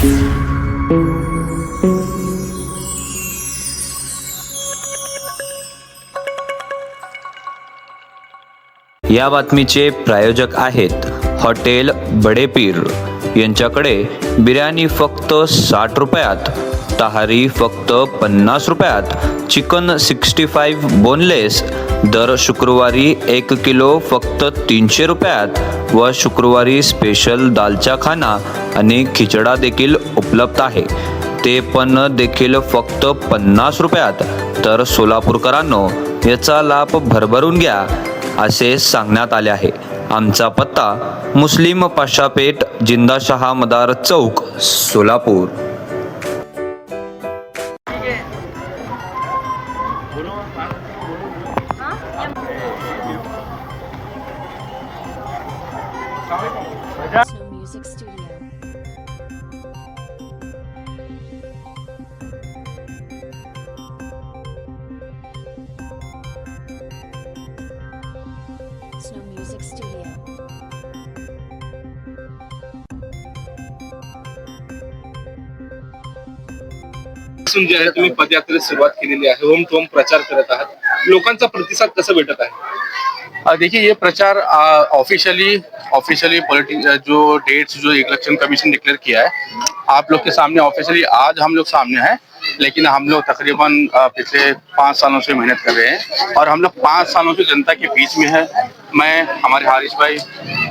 या बातमीचे प्रायोजक आहेत हॉटेल बडेपीर। यांच्याकडे बिर्याणी फक्त 60 रुपयात, तहारी फक्त 50 रुपयात, चिकन 65 बोनलेस दर शुक्रवारी 1 किलो फक्त 300 रुपयात व शुक्रवारी स्पेशल दालचा खाना आणि खिचडा देखील उपलब्ध आहे, ते पण देखील फक्त 50 रुपयात। तर सोलापूरकरांनो, याचा लाभ भरभरून घ्या असे सांगण्यात आले आहे। आमचा पत्ता मुस्लिम पाशापेठ, जिंदाशहा मदार चौक, Solapur. Snow Music Studio. Snow Music Studio. जे आहे तुम्ही पदयात्रेस सुरुवात केलेली आहे, होम टू होम प्रचार करत आहात, लोकांचा प्रतिसाद कसा भेटत आहे? देखिए, ये प्रचार ऑफिशियली जो डेट्स जो इलेक्शन कमीशन डिक्लेयर किया है, आप लोग के सामने ऑफिशियली आज हम लोग सामने हैं, लेकिन हम लोग तकरीबन पिछले 5 सालों से मेहनत कर रहे हैं और हम लोग 5 सालों से जनता के बीच में है। मैं, हमारे हारिश भाई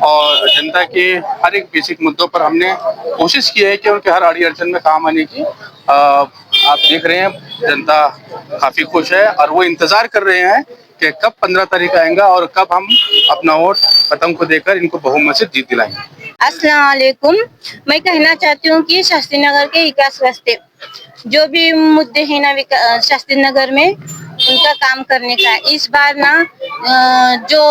और जनता के हर एक बेसिक मुद्दों पर हमने कोशिश की है कि उनके हर अड़ी अड़चन में काम आने की। आप देख रहे हैं, जनता काफी खुश है और वो इंतजार कर रहे हैं कि कब 15 तारीख आएगा और कब हम अपना वोट पतंग को देकर इनको बहुमत से जीत दिलाएंगे। अस्सलाम वालेकुम। मैं कहना चाहती हूँ कि शास्त्री नगर के विकास वास्ते जो भी मुद्दे हैं ना शास्त्री नगर में, उनका काम करने का इस बार ना जो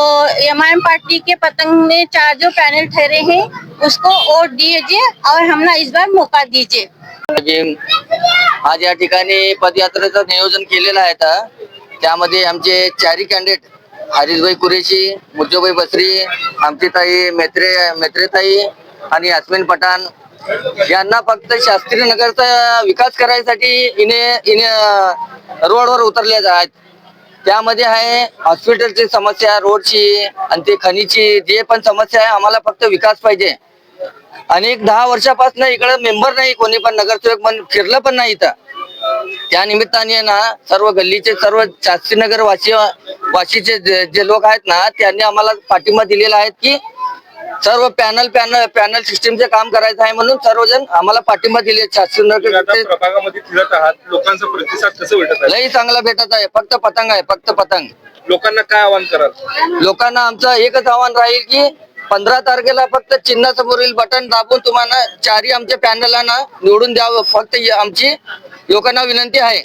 एमआईएम पार्टी के पतंग में 4 जो पैनल ठहरे हैं उसको वोट दीजिए और हम ना इस बार मौका दीजिए। आज या ठिकाणी पदयात्रेचं नियोजन केलेलं आहे। त्यामध्ये आमचे 4 कॅन्डिडेट हारिसभाई कुरेशी, मुज्जोभाई बसरी, आमची ताई मेत्रेताई आणि यास्मिन पठाण यांना फक्त शास्त्री नगरचा विकास करायसाठी इने रोडवर उतरले आहेत। त्यामध्ये आहे हॉस्पिटलची समस्या, रोडची आणि ते खनीची जे पण समस्या आहे, आम्हाला फक्त विकास पाहिजे। अनेक 10 वर्षापासून इकडे मेंबर नाही, कोणी पण नगरसेवक पण फिरलं पण नाही इथं। त्या निमित्ताने ना सर्व गल्लीचे सर्व शास्त्रीनगर वाशीचे जे लोक आहेत ना, त्यांनी आम्हाला पाठिंबा दिलेला आहे की सर्व पॅनल सिस्टीमचे काम करायचं आहे, म्हणून सर्वजण आम्हाला पाठिंबा दिले। शास्त्रीनगर प्रभागामध्ये फिरत आहात, लोकांचा प्रतिसाद कसा भेटत आहे? लई चांगला भेटत आहे। फक्त पतंग आहे, फक्त पतंग। लोकांना काय आवाहन कराल? लोकांना आमचं एकच आव्हान राहील की 15 तारखेला फक्त चिन्हासमोरील बटन दाबून तुम्हाला 4 आमच्या पॅनलला निवडून द्यावं, फक्त आमची लोकांना विनंती आहे।